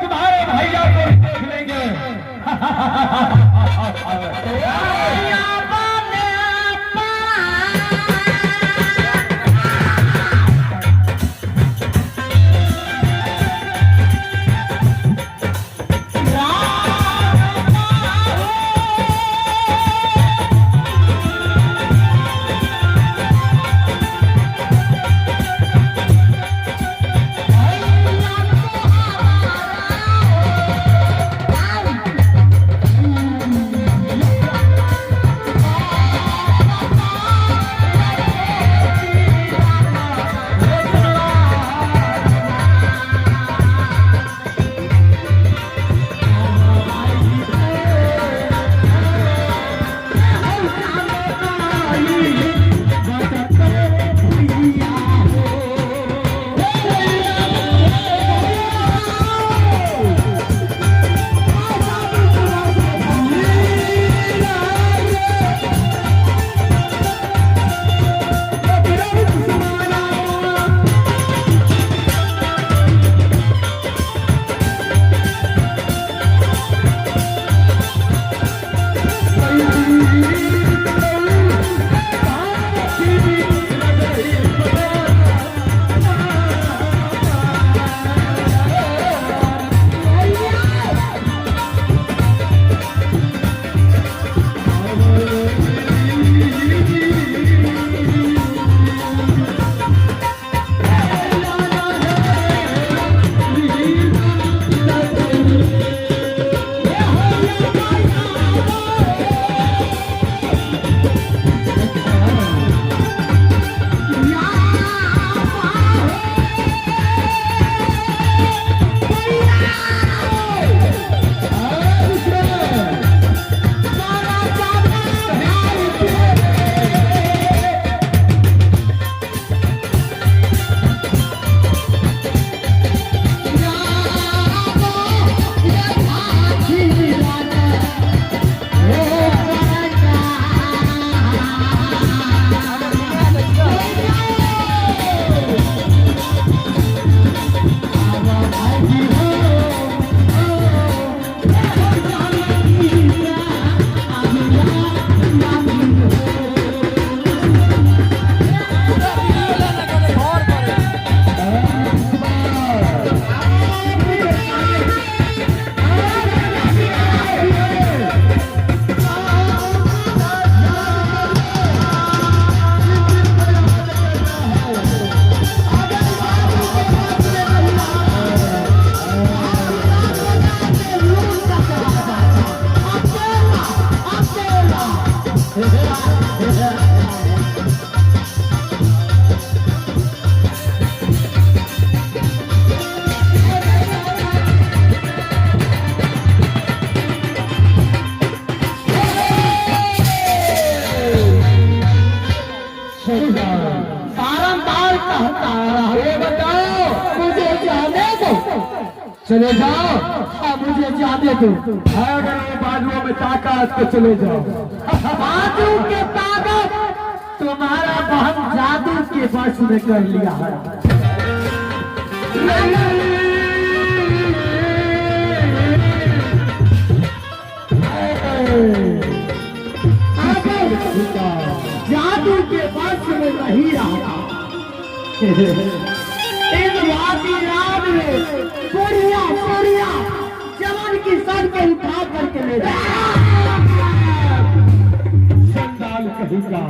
तुम्हारे भैया को देख लेंगे। चले जाओ। मुझे जाने दो। अगर वो बाजुओं में ताकत तो चले जाओ। बाजू के ताकत तुम्हारा बहन जादू के वश में कर लिया है। जादू के वश में नहीं रहा। इन वादी रात में सूर्या सूर्या जवान की सर को उठा करके ले संदाल कहीं का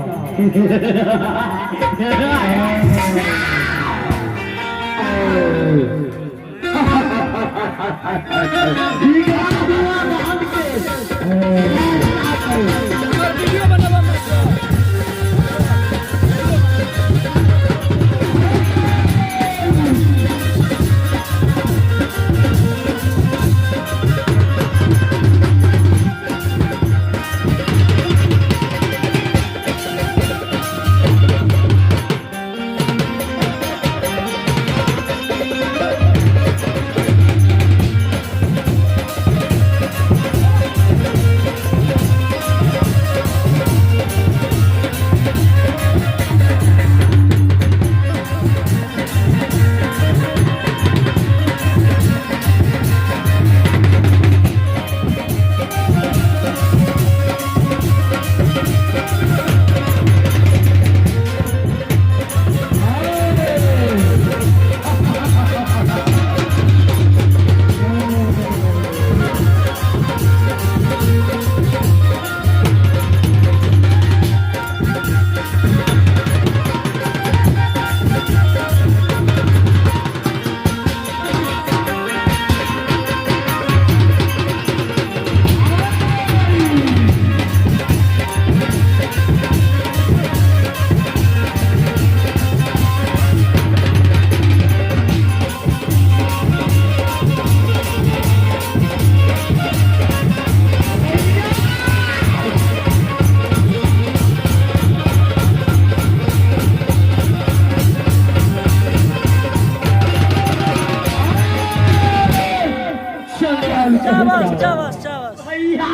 शाबाश शाबाश शाबाश भैया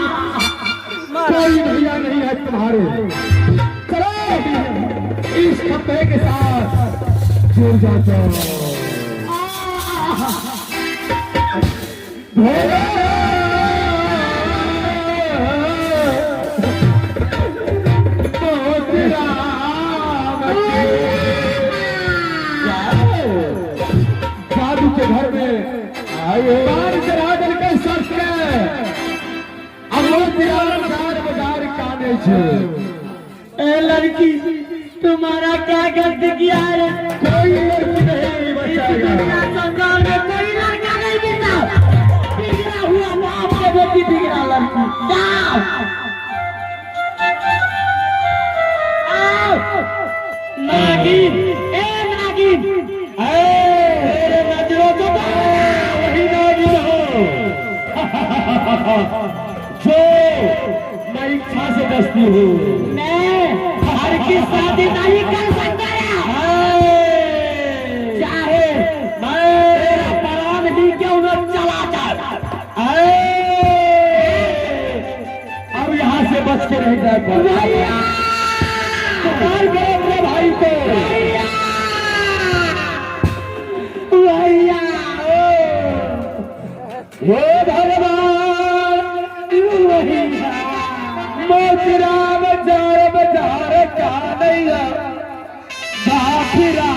मारा कोई भैया नहीं है तुम्हारे। चलो इस खंभे के साथ जुड़ जाओ। भोला जादू के घर में बार जरादन के सच के बाजार काने छे। ए लड़की तुम्हारा क्या गलती किया है? कोई लड़की नहीं बचाएगा। दुनिया संसार में कोई लड़का नहीं मिलता। बिगड़ा हुआ बाप के बेटी बिगड़ा लड़की। जाओ आओ नागिन, ए नागिन, मेरे नजरों को वही नागिन हो जो मैं इच्छा से बसती हूँ। मैं हर की शादी नहीं कर सकता चाहे मेरा प्राण भी क्यों न चला जाए। अब यहाँ से बच के नहीं जा पाएगा। पुकार करो अपने भाई को। भैया हे भगवान मोचरा बजार कानैया बाखिरा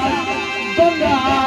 बंगाल